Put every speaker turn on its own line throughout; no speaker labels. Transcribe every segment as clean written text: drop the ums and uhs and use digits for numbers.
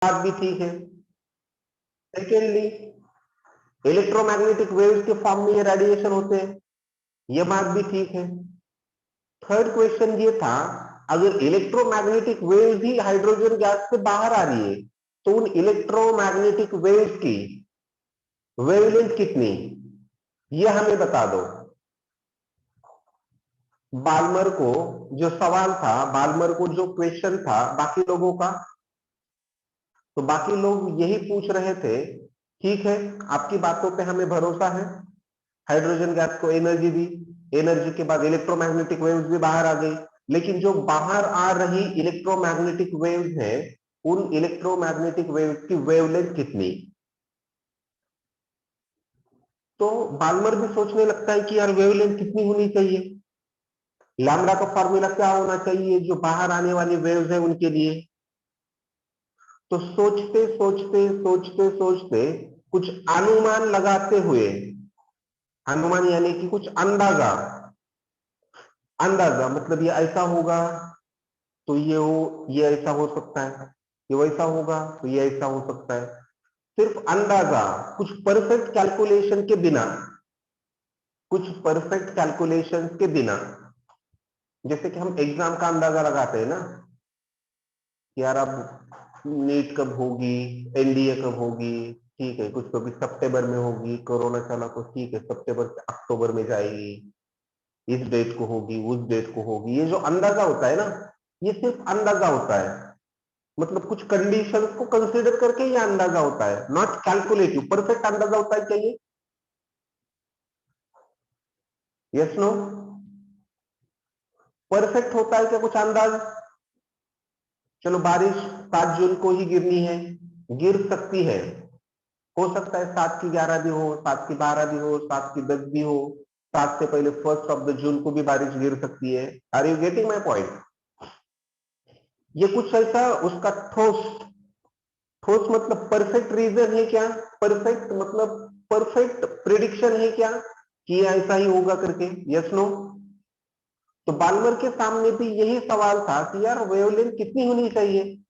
बात भी ठीक है। सेकेंडली, इलेक्ट्रोमैग्नेटिक वेव्स के फॉर्म में ये रेडिएशन होते हैं, ये बात भी ठीक है। थर्ड क्वेश्चन ये था, अगर इलेक्ट्रोमैग्नेटिक वेव्स ही हाइड्रोजन गैस से बाहर आ रही है तो उन इलेक्ट्रोमैग्नेटिक वेव्स की वेवलेंथ कितनी, ये हमें बता दो। बाल्मर को जो सवाल था, बाल्मर को जो क्वेश्चन था बाकी लोगों का, तो बाकी लोग यही पूछ रहे थे, ठीक है आपकी बातों पे हमें भरोसा है, हाइड्रोजन गैस को एनर्जी दी, एनर्जी के बाद इलेक्ट्रोमैग्नेटिक वेव्स भी बाहर आ गई, लेकिन जो बाहर आ रही इलेक्ट्रोमैग्नेटिक वेव्स है, उन इलेक्ट्रोमैग्नेटिक वेव्स की वेवलेंथ कितनी। तो बाल्मर भी सोचने लगता है कि यार वेवलेंथ कितनी होनी चाहिए, लैम्ब्डा का फॉर्मूला क्या होना चाहिए जो बाहर आने वाली वेव्स है उनके लिए। तो सोचते सोचते सोचते सोचते कुछ अनुमान लगाते हुए, अनुमान यानी कि कुछ अंदाजा, अंदाजा मतलब ये ऐसा होगा तो ये ऐसा हो सकता है, ये वैसा होगा तो ये ऐसा हो सकता है, सिर्फ अंदाजा, कुछ परफेक्ट कैलकुलेशन के बिना, कुछ परफेक्ट कैलकुलेशन के बिना। जैसे कि हम एग्जाम का अंदाजा लगाते हैं ना, यार अब नीट कब होगी, एनडीए कब होगी, ठीक है कुछ तो भी सितंबर में होगी, कोरोना चला तो ठीक है सितंबर से अक्टूबर में जाएगी, इस डेट को होगी उस डेट को होगी, ये जो अंदाजा होता है ना, ये सिर्फ अंदाजा होता है, मतलब कुछ कंडीशंस को कंसीडर करके ये अंदाजा होता है, नॉट कैलकुलेटिव। परफेक्ट अंदाजा होता है चाहिए, यस नो, परफेक्ट होता है क्या कुछ अंदाज। चलो बारिश 7 जून को ही गिरनी है, गिर सकती है, हो सकता है 7 की 11 भी हो, 7 की 12 भी हो, 7 की 10 भी हो, 7 से पहले 1 जून को भी बारिश गिर सकती है। Are you getting my point. ये कुछ ऐसा उसका ठोस, ठोस मतलब परफेक्ट रीजन है क्या, परफेक्ट मतलब परफेक्ट प्रिडिक्शन है क्या कि ऐसा ही होगा करके, यस नो। तो बाल्मर के सामने भी यही सवाल था कि यार वेवलेंथ कितनी होनी चाहिए,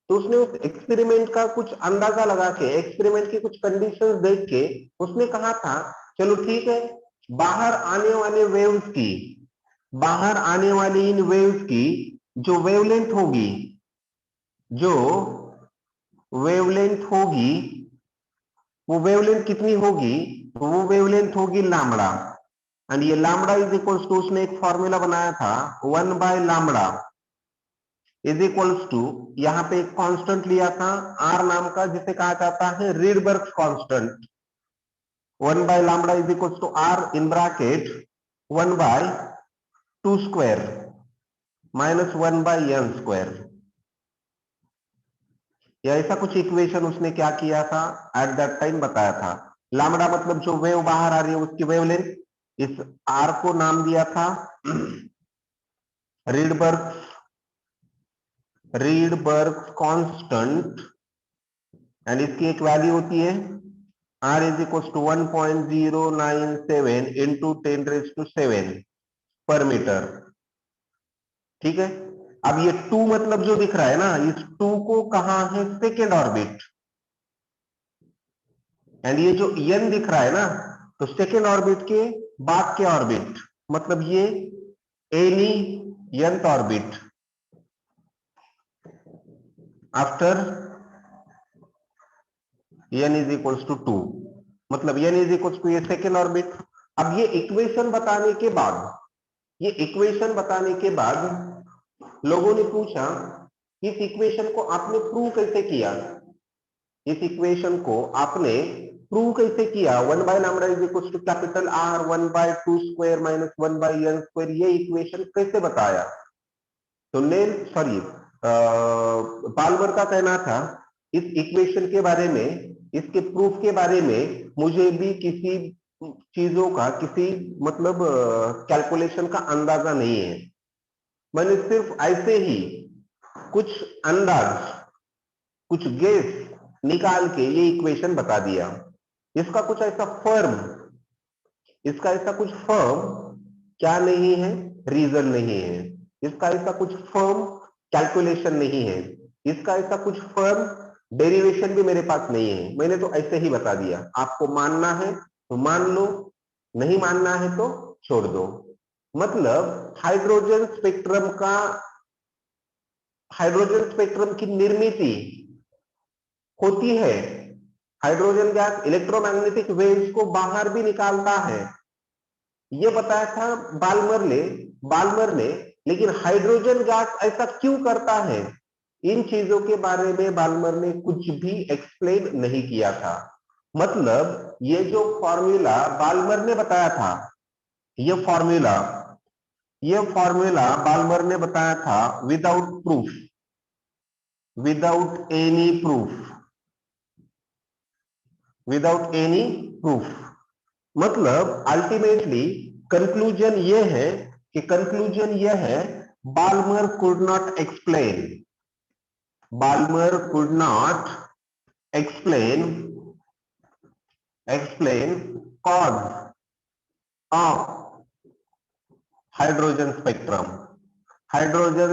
तो उसने उस एक्सपेरिमेंट का कुछ अंदाजा लगा के, एक्सपेरिमेंट की कुछ कंडीशंस देख के उसने कहा था चलो ठीक है, बाहर आने वाले वेव्स की, बाहर आने वाली इन वेव्स की जो वेवलेंथ होगी, जो वेवलेंथ होगी, वो वेवलेंथ कितनी होगी, तो वो वेवलेंथ होगी लैम्बडा। एंड ये लैम्बडा इज इक्वल्स टू, उसने एक फॉर्मूला बनाया था 1/लैम्बडा इज इक्वल्स टू, यहां पे एक कांस्टेंट लिया था आर नाम का जिसे कहा जाता है रीडबर्ग कांस्टेंट। 1/लैम्बडा is equals to R in bracket 1/2² minus 1/n²। या ऐसा कुछ इक्वेशन उसने क्या किया था एट दैट टाइम बताया था। लैम्बडा मतलब जो वेव बाहर आ रही है उसकी वेवलेंथ, इस आर को नाम दिया था रीडबर्ग, रीडबर्ग कांस्टेंट, एंड इसकी एक वैल्यू होती है R is equal to 1.097 into 10⁻⁷ per metre, ठीक है। अब ये 2 मतलब जो दिख रहा है ना, इस 2 को कहा है सेकेंड ऑर्बिट, एंड ये जो n दिख रहा है ना, तो सेकेंड ऑर्बिट के बाद के ऑर्बिट, मतलब ये any nth orbit after n is equals to 2, मतलब n इज इक्वल्स टू ये सेकेंड ऑर्बिट। अब ये इक्वेशन बताने के बाद, ये इक्वेशन बताने के बाद लोगों ने पूछा इस इक्वेशन को आपने प्रूव कैसे किया, इस इक्वेशन को आपने प्रूव कैसे किया, 1/लैम्बडा is equal to capital R 1/2² minus 1/n², ये इक्वेशन कैसे बताया। तो नेल सॉरी बाल्मर का कहना था इस इक्वेशन के बारे में, इसके प्रूफ के बारे में मुझे भी किसी चीजों का, किसी मतलब कैलकुलेशन का अंदाजा नहीं है, मैंने सिर्फ ऐसे ही कुछ अंदाज, कुछ गेस निकाल के ये इक्वेशन बता दिया। इसका कुछ ऐसा फर्म, इसका ऐसा कुछ फर्म क्या नहीं है, रीजन नहीं है, इसका ऐसा कुछ फर्म कैलकुलेशन नहीं है, इसका ऐसा कुछ फर्म डेरिवेशन भी मेरे पास नहीं है, मैंने तो ऐसे ही बता दिया। आपको मानना है तो मान लो, नहीं मानना है तो छोड़ दो। मतलब हाइड्रोजन स्पेक्ट्रम की निर्मित होती है। हाइड्रोजन गैस इलेक्ट्रोमैग्नेटिक वेव्स को बाहर भी निकालता है, ये बताया था बाल्मर ने। लेकिन हाइड्रोजन गैस ऐसा क्यों करता है, इन चीजों के बारे में बाल्मर ने कुछ भी एक्सप्लेन नहीं किया था। मतलब ये जो फॉर्मूला बाल्मर ने बताया था, ये फॉर्मूला बाल्मर ने बताया था विदाउट एनी प्रूफ। मतलब अल्टीमेटली कंक्लूजन ये है, Balmer could not explain cause of hydrogen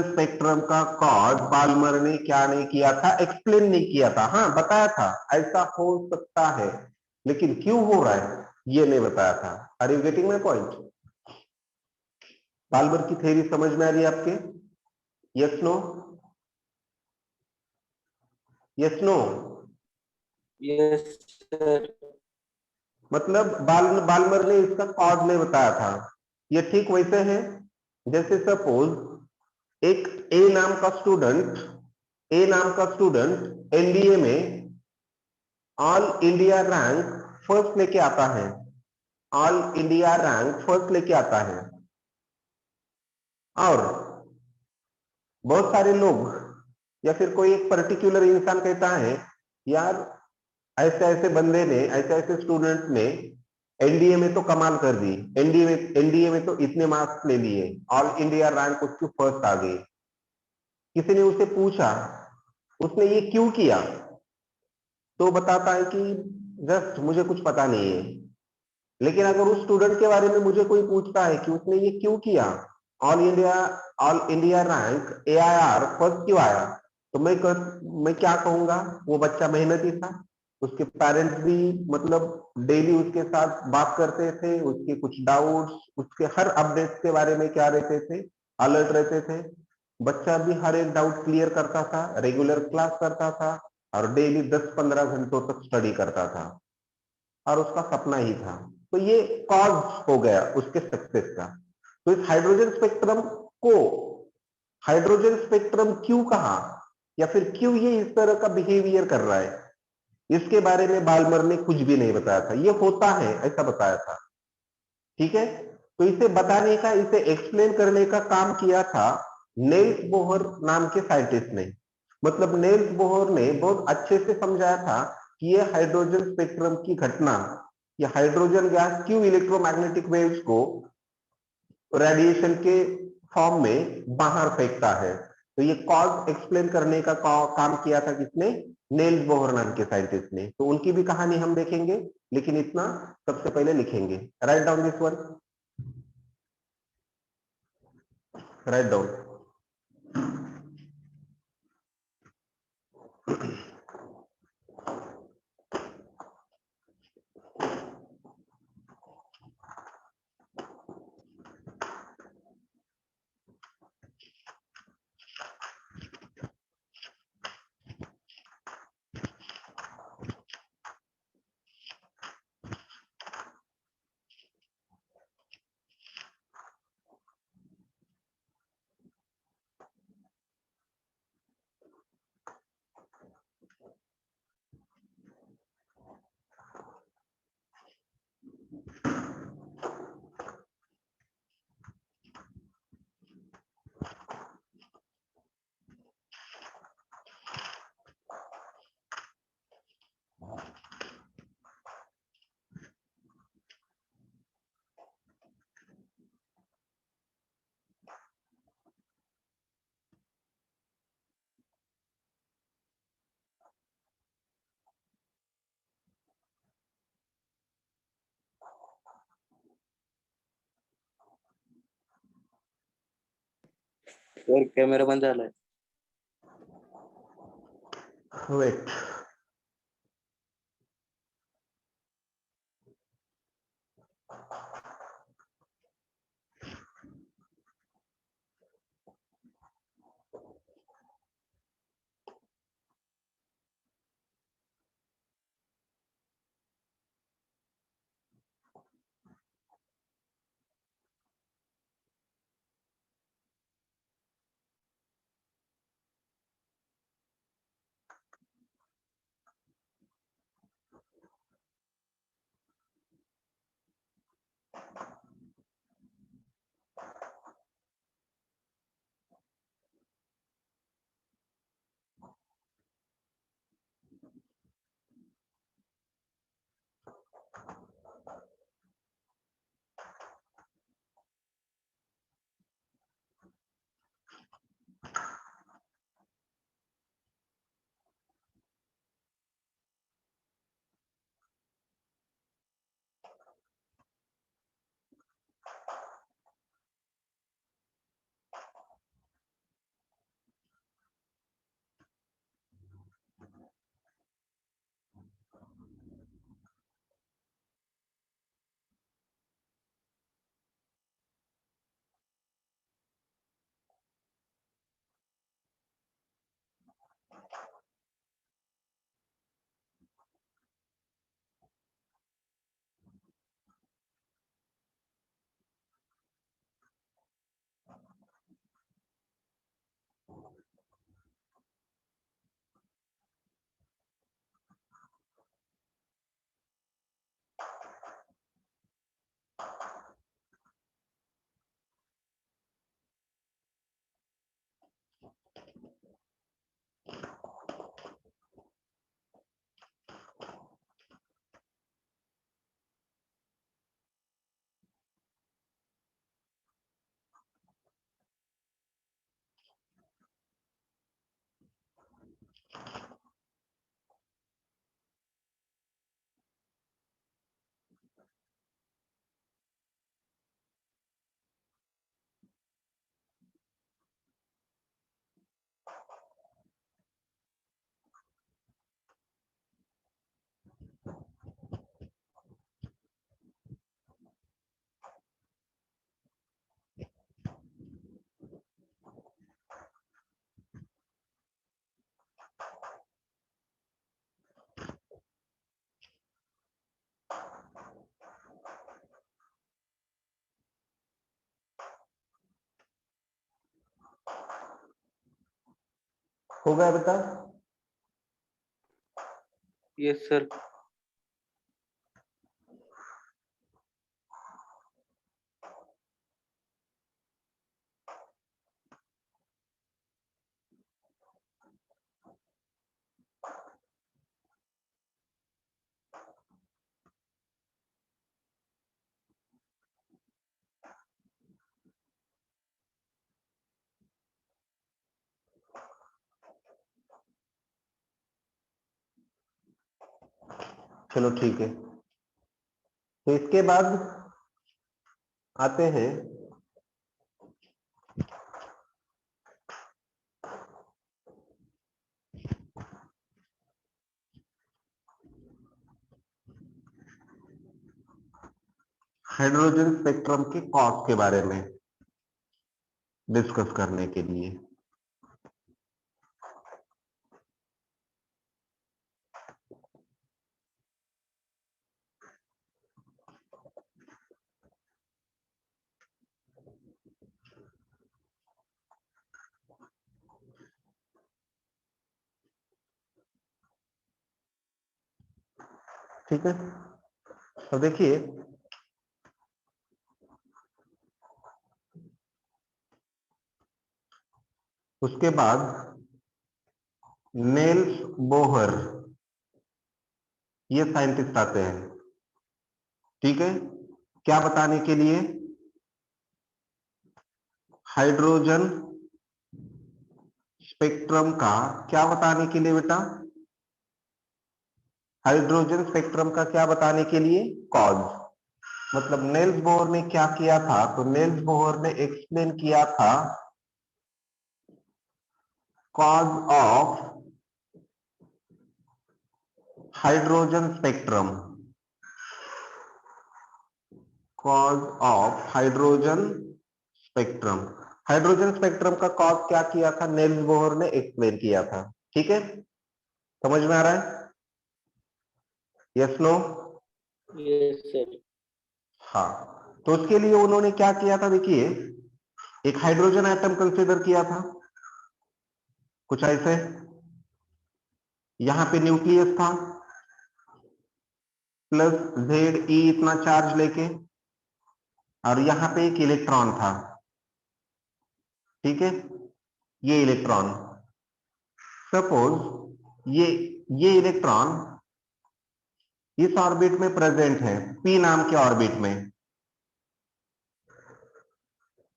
spectrum का कॉज बाल्मर ने क्या नहीं किया था, एक्सप्लेन नहीं किया था। हाँ बताया था ऐसा हो सकता है, लेकिन क्यों हो रहा है ये नहीं बताया था। Are you getting my point? Balmer की थ्योरी समझ में आ रही है आपके? Yes no? Yes no?
Yes sir.
मतलब बाल्मर ने इसका कॉज नहीं बताया था। ये ठीक वैसे है जैसे सपोज एक ए नाम का स्टूडेंट एनडीए में ऑल इंडिया रैंक फर्स्ट लेके आता है, और बहुत सारे लोग या फिर कोई एक पर्टिकुलर इंसान कहता है, यार ऐसे ऐसे स्टूडेंट ने एनडीए में तो कमाल कर दी, एनडीए में तो इतने मार्क्स ले लिए, ऑल इंडिया रैंक उसकी फर्स्ट आ गई। किसी ने उससे पूछा उसने ये क्यों किया, तो बताता है कि जस्ट मुझे कुछ पता नहीं है। लेकिन अगर उस स्टूडेंट के बारे में मुझे कोई पूछता है कि उसने ये क्यों किया, all India rank AIR first क्यों आया, तो मैं क्या कहूंगा, वो बच्चा मेहनती था, उसके पेरेंट्स भी मतलब डेली उसके साथ बात करते थे, उसके कुछ डाउट्स, उसके हर अपडेट्स के बारे में क्या रहते थे, अलर्ट रहते थे। बच्चा भी हर एक डाउट क्लियर करता था, रेगुलर क्लास करता था, और डेली 10-15 घंटों तक स्टडी करता था, और उसका सपना ही था। तो ये कॉज हो गया उसके सक्सेस का। तो इस हाइड्रोजन स्पेक्ट्रम क्यों कहा, या फिर क्यों ये इस तरह का बिहेवियर कर रहा है, इसके बारे में बाल्मर ने कुछ भी नहीं बताया था। ये होता है ऐसा बताया था, ठीक है। तो इसे एक्सप्लेन करने का काम किया था नेल्स बोहर नाम के साइंटिस्ट ने। मतलब नेल्स बोहर ने बहुत अच्छे से समझाया था कि ये हाइड्रोजन स्पेक्ट्रम की घटना, ये हाइड्रोजन गैस क्यों इलेक्ट्रोमैग्नेटिक वेव्स को रेडिएशन के फॉर्म में बाहर फेंकता है। तो ये कॉज एक्सप्लेन करने का काम किया था किसने? नेल्स बोहर नाम के साइंटिस्ट ने। तो उनकी भी कहानी हम देखेंगे, लेकिन इतना सबसे पहले लिखेंगे, write down this one, write down.
Sir camera बंद झालाय.
वेट हो गया बेटा?
Yes, sir.
चलो ठीक है। तो इसके बाद आते हैं हाइड्रोजन स्पेक्ट्रम के कॉज के बारे में डिस्कस करने के लिए। ठीक है, तो देखिए उसके बाद नेल्स बोहर ये साइंटिस्ट आते हैं। ठीक है, क्या बताने के लिए? हाइड्रोजन स्पेक्ट्रम का क्या बताने के लिए बेटा? हाइड्रोजन स्पेक्ट्रम का क्या बताने के लिए? कॉज। मतलब नेल्स बोहर ने क्या किया था? तो नेल्स बोहर ने एक्सप्लेन किया था cause of hydrogen spectrum, cause of hydrogen spectrum. Hydrogen spectrum का कॉज क्या किया था? नेल्स बोहर ने एक्सप्लेन किया था। ठीक है, समझ में आ रहा है? Yes no?
Yes, sir.
हाँ, तो उसके लिए उन्होंने क्या किया था? देखिए, एक हाइड्रोजन एटम कंसीडर किया था कुछ ऐसे, यहां पे न्यूक्लियस था प्लस जेड ई इतना चार्ज लेके, और यहां पे एक इलेक्ट्रॉन था। ठीक है, ये इलेक्ट्रॉन, सपोज ये ये इलेक्ट्रॉन इस ऑर्बिट में प्रेजेंट है, पी नाम के ऑर्बिट में,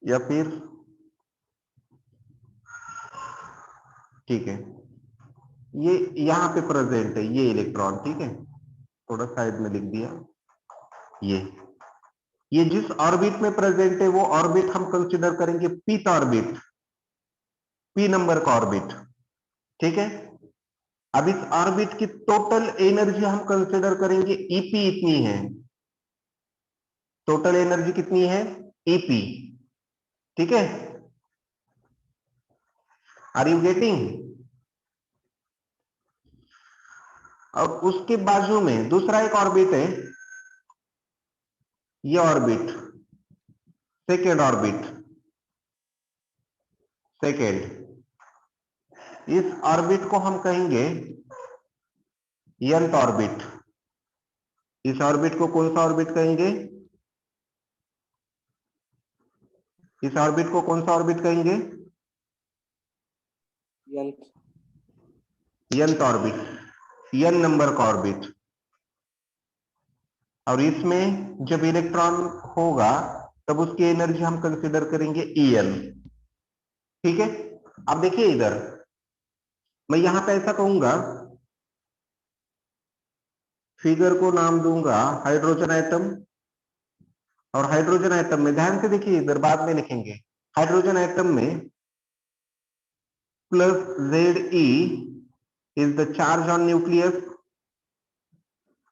या फिर ठीक है ये यहां पे प्रेजेंट है ये इलेक्ट्रॉन, ठीक है थोड़ा साइड में लिख दिया। ये जिस ऑर्बिट में प्रेजेंट है वो ऑर्बिट हम कंसीडर करेंगे पीथ ऑर्बिट, पी नंबर का ऑर्बिट, ठीक है। अब इस ऑर्बिट की टोटल एनर्जी हम कंसीडर करेंगे ईपी इतनी है, टोटल एनर्जी कितनी है ईपी, ठीक है। Are you getting? और उसके बाजू में दूसरा एक ऑर्बिट है, ये ऑर्बिट सेकेंड ऑर्बिट, सेकेंड, इस ऑर्बिट को हम कहेंगे nth ऑर्बिट। इस ऑर्बिट को कौन सा ऑर्बिट कहेंगे? इस ऑर्बिट को कौन सा ऑर्बिट कहेंगे? nth ऑर्बिट, n नंबर का ऑर्बिट। और इसमें जब इलेक्ट्रॉन होगा तब उसकी एनर्जी हम कंसीडर करेंगे En, ठीक है। अब देखिए इधर मैं यहां पे ऐसा कहूंगा, फिगर को नाम दूंगा हाइड्रोजन एटम, और हाइड्रोजन एटम में ध्यान से देखिए इधर बाद में लिखेंगे, हाइड्रोजन एटम में plus Ze is the charge on nucleus,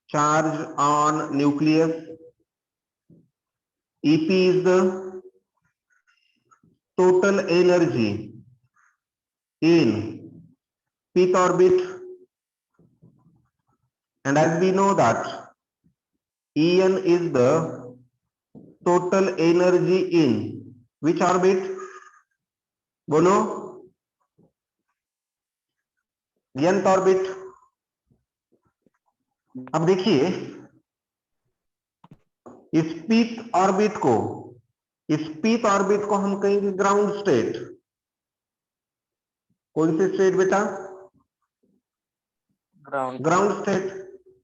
charge on nucleus, Ep is the total energy in pith orbit, and as we know that En is the total energy in which orbit? बोलो, nth orbit. अब देखिए इस pith orbit को, इस pith orbit को हम कहेंगे ground state. कौन सी स्टेट बेटा?
Ground.
Ground state.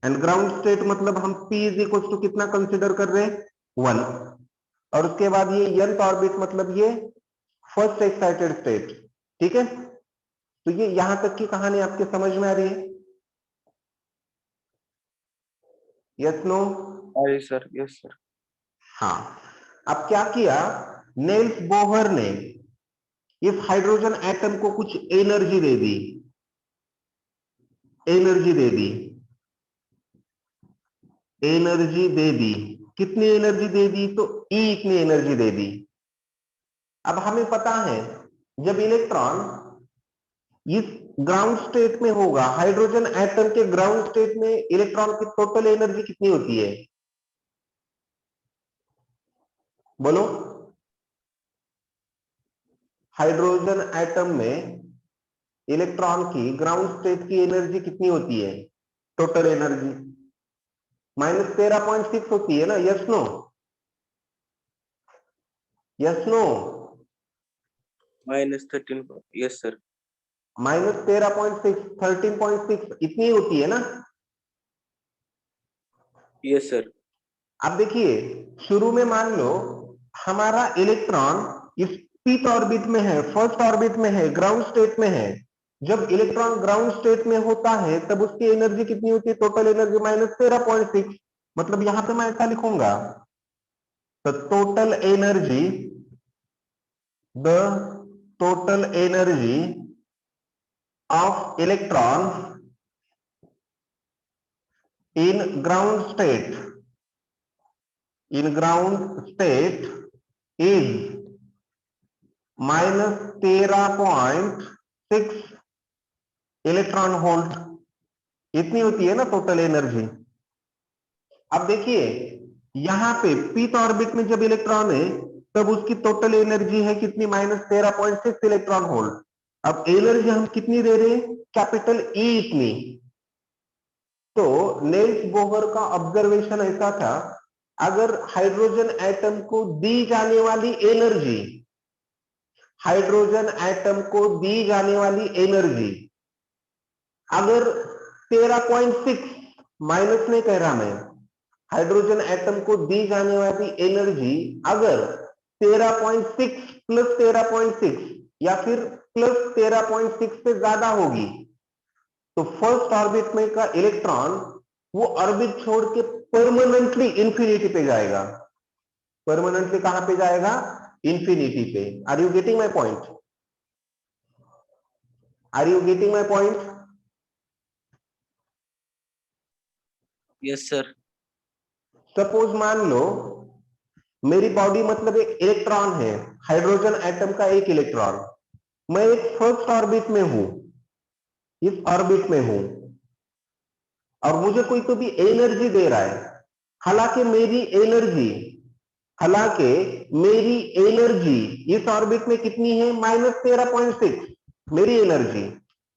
And ground state मतलब हम P इज इक्वल टू कितना कंसिडर कर रहे हैं? 1। और उसके बाद ये nth ऑर्बिट मतलब ये फर्स्ट एक्साइटेड स्टेट, ठीक है। तो ये यहां तक की कहानी आपके समझ में आ रही है? Yes no?
Sir yes sir.
हाँ। अब क्या किया नेल्स बोहर ने, इस हाइड्रोजन एटम को कुछ एनर्जी दे दी, एनर्जी दे दी, एनर्जी दे दी। कितनी एनर्जी दे दी? तो E इतनी एनर्जी दे दी। अब हमें पता है जब इलेक्ट्रॉन इस ग्राउंड स्टेट में होगा, हाइड्रोजन एटम के ग्राउंड स्टेट में इलेक्ट्रॉन की टोटल एनर्जी कितनी होती है? बोलो। हाइड्रोजन एटम में इलेक्ट्रॉन की ग्राउंड स्टेट की एनर्जी कितनी होती है? टोटल एनर्जी -13.6 होती है ना? Yes no? Yes no?
-13 yes sir.
-13.6, 13.6 इतनी होती है ना?
Yes sir.
अब देखिए शुरू में मान लो हमारा इलेक्ट्रॉन इस पीथ ऑर्बिट में है, फर्स्ट ऑर्बिट में है, ग्राउंड स्टेट में है। जब इलेक्ट्रॉन ग्राउंड स्टेट में होता है तब उसकी एनर्जी कितनी होती है? Total energy -13.6। मतलब यहां पे मैं ऐसा लिखूंगा, the total energy, the total energy of electron in ground state, in ground state is -13.6 electron volt. इतनी होती है ना टोटल एनर्जी। अब देखिए यहां पे पीथ ऑर्बिट में जब इलेक्ट्रॉन है तब उसकी टोटल एनर्जी है कितनी? -13.6 इलेक्ट्रॉन वोल्ट। अब एनर्जी हम कितनी दे रहे हैं? कैपिटल E इतनी। तो नेल्स बोहर का ऑब्जर्वेशन ऐसा था, अगर हाइड्रोजन एटम को दी जाने वाली एनर्जी, हाइड्रोजन एटम को दी जाने वाली एनर्जी अगर 13.6 माइनस नहीं कह रहा मैं, हाइड्रोजन एटम को दी जाने वाली एनर्जी अगर 13.6 प्लस 13.6 या फिर प्लस 13.6 से ज्यादा होगी तो फर्स्ट ऑर्बिट में का इलेक्ट्रॉन वो ऑर्बिट छोड़ के परमानेंटली इंफिनिटी पे जाएगा। परमानेंटली कहां पे जाएगा? इंफिनिटी पे। Are you getting my point? Are you getting my point?
Yes sir.
Suppose मान लो मेरी बॉडी मतलब एक इलेक्ट्रॉन है, हाइड्रोजन एटम का एक इलेक्ट्रॉन, मैं एक फर्स्ट ऑर्बिट में हूं, इस ऑर्बिट में हूं और मुझे कोई तो भी एनर्जी दे रहा है। हालांकि मेरी एनर्जी इस ऑर्बिट में कितनी है? -13.6 मेरी एनर्जी,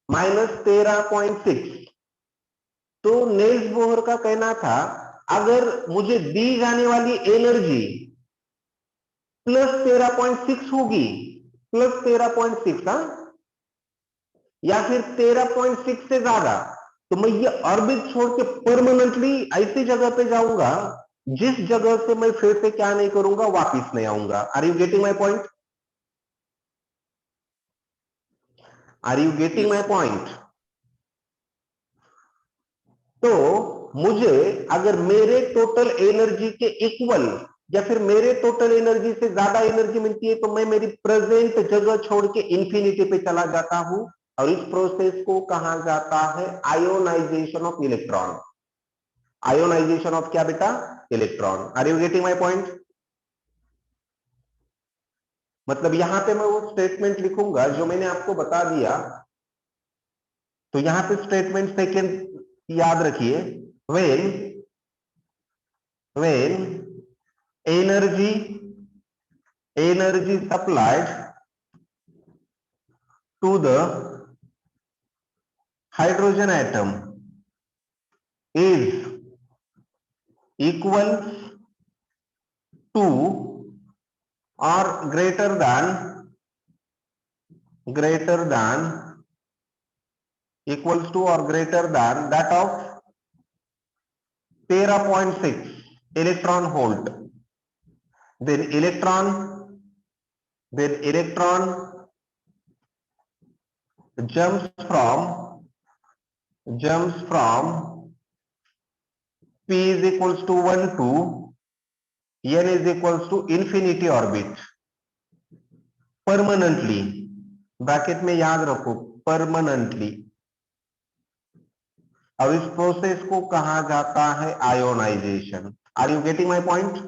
-13.6। तो नेल्स बोहर का कहना था अगर मुझे दी जाने वाली एनर्जी प्लस 13.6 होगी, प्लस 13.6 या फिर 13.6 से ज्यादा, तो मैं ये ऑर्बिट छोड़ के परमानेंटली ऐसी जगह पे जाऊंगा जिस जगह से मैं फिर से क्या नहीं करूंगा, वापिस नहीं आऊंगा। Are you getting my point? Are you getting my point? तो मुझे अगर मेरे टोटल एनर्जी के इक्वल या फिर मेरे टोटल एनर्जी से ज्यादा एनर्जी मिलती है तो मैं मेरी प्रेजेंट जगह छोड़ के इंफिनिटी पे चला जाता हूं और इस प्रोसेस को कहा जाता है ionization of electron. Ionization of क्या बेटा? Electron. Are you getting my point? मतलब यहां पे मैं वो स्टेटमेंट लिखूंगा जो मैंने आपको बता दिया, तो यहां पे स्टेटमेंट सेकेंड याद रखिए। When energy supplied to the hydrogen atom is equal to or greater than equals to or greater than that of 13.6 electron volt, then electron jumps from p is equals to 1 to n is equals to infinity orbit permanently, bracket में याद रखो permanently, और इस process को कहा जाता है ionization. Are you getting my point?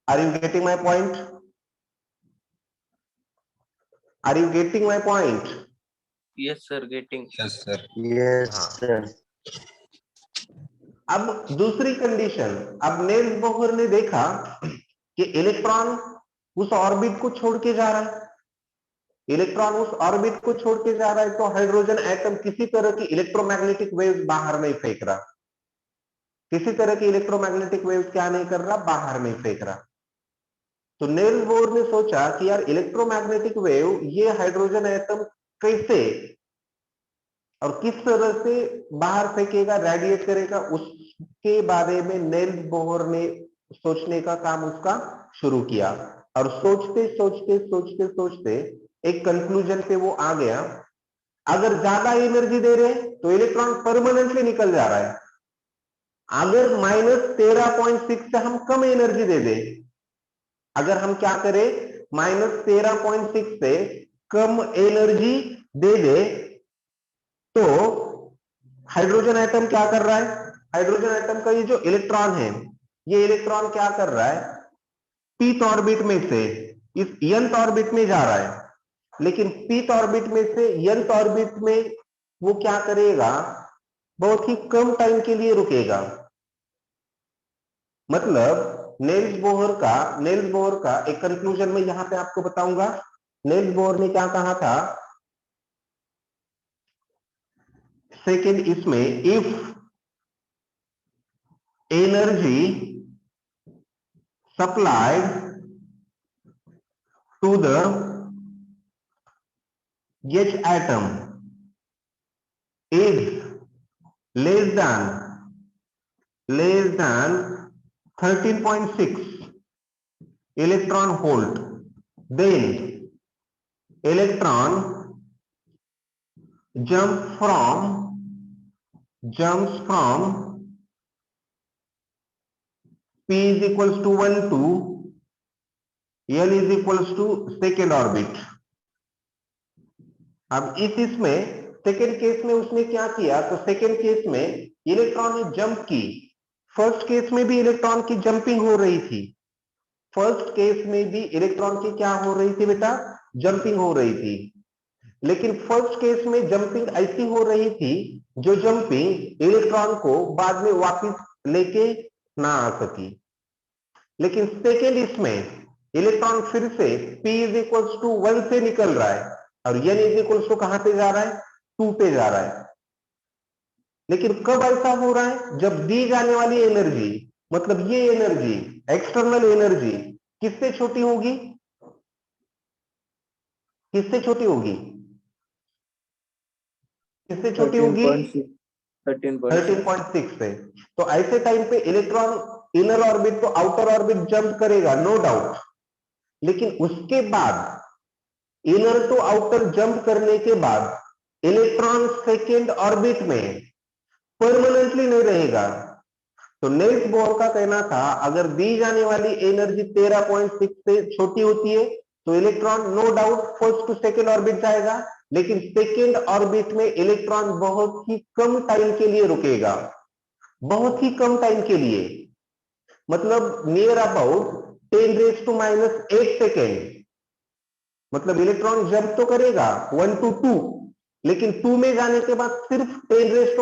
Are you getting my point? Are you getting my point?
Yes sir, getting.
Yes sir.
Yes
हाँ।
सर।
अब दूसरी कंडीशन, अब नेल्स बोहर ने देखा कि इलेक्ट्रॉन उस ऑर्बिट को छोड़ के जा रहा है, इलेक्ट्रॉन उस ऑर्बिट को छोड़ के जा रहा है, तो हाइड्रोजन एटम किसी तरह की इलेक्ट्रोमैग्नेटिक वेव बाहर नहीं फेंक रहा, किसी तरह की इलेक्ट्रोमैग्नेटिक वेव क्या नहीं कर रहा, बाहर नहीं फेंक रहा। तो नेल्स बोहर ने सोचा कि यार इलेक्ट्रोमैग्नेटिक वेव ये हाइड्रोजन एटम कैसे और किस तरह से बाहर फेंकेगा, रेडिएट करेगा, उसके बारे में नेल्स बोहर ने सोचने का काम उसका शुरू किया और सोचते सोचते सोचते सोचते एक कंक्लूजन पे वो आ गया, अगर ज्यादा एनर्जी दे रहे तो इलेक्ट्रॉन परमानेंटली निकल जा रहा है, अगर -13.6 से हम कम एनर्जी दे दे, अगर हम क्या करें -13.6 से कम एनर्जी दे दे तो हाइड्रोजन एटम क्या कर रहा है, हाइड्रोजन एटम का ये जो इलेक्ट्रॉन है, ये इलेक्ट्रॉन क्या कर रहा है, पीथ ऑर्बिट में से इस nth ऑर्बिट में जा रहा है, लेकिन पीथ ऑर्बिट में से nth ऑर्बिट में वो क्या करेगा, बहुत ही कम टाइम के लिए रुकेगा। मतलब नेल्स बोहर का एक कंक्लूजन में यहां पे आपको बताऊंगा। नेल्स बोहर ने क्या कहा था, सेकेंड इसमें, if energy supplied to the H atom is less than 13.6 electron volt, then electron jumps from p is equals to 1 to l is equals to second orbit. अब इसमें सेकेंड केस में उसने क्या किया, तो सेकेंड केस में electron ने jump की। फर्स्ट केस में भी इलेक्ट्रॉन की जंपिंग हो रही थी, फर्स्ट केस में भी इलेक्ट्रॉन की क्या हो रही थी बेटा, जंपिंग हो रही थी। लेकिन फर्स्ट केस में जंपिंग ऐसी हो रही थी जो जंपिंग इलेक्ट्रॉन को बाद में वापस लेके ना आ सकी। लेकिन सेकेंड इसमें इलेक्ट्रॉन फिर से p इज इक्वल्स टू 1 से निकल रहा है और n इज इक्वल्स टू कहां पे जा रहा है, 2 पे जा रहा है। लेकिन कब ऐसा हो रहा है, जब दी जाने वाली एनर्जी, मतलब ये एनर्जी एक्सटर्नल एनर्जी किससे छोटी होगी, किससे छोटी होगी, किससे छोटी होगी,
13.6
13.6 से। तो ऐसे टाइम पे इलेक्ट्रॉन इनर ऑर्बिट तो आउटर ऑर्बिट जंप करेगा, नो डाउट। लेकिन उसके बाद इनर टू आउटर जंप करने के बाद इलेक्ट्रॉन सेकेंड ऑर्बिट में परमानेंटली नहीं रहेगा। तो नेल्स बोर का कहना था अगर दी जाने वाली एनर्जी 13.6 से छोटी होती है तो electron no doubt first to second orbit जाएगा, लेकिन सेकेंड ऑर्बिट में इलेक्ट्रॉन बहुत ही कम टाइम के लिए रुकेगा, बहुत ही कम टाइम के लिए, मतलब नियर अबाउट 10⁻⁸ सेकेंड। मतलब इलेक्ट्रॉन जंप तो करेगा 1 to 2, लेकिन 2 में जाने के बाद सिर्फ 10⁻⁸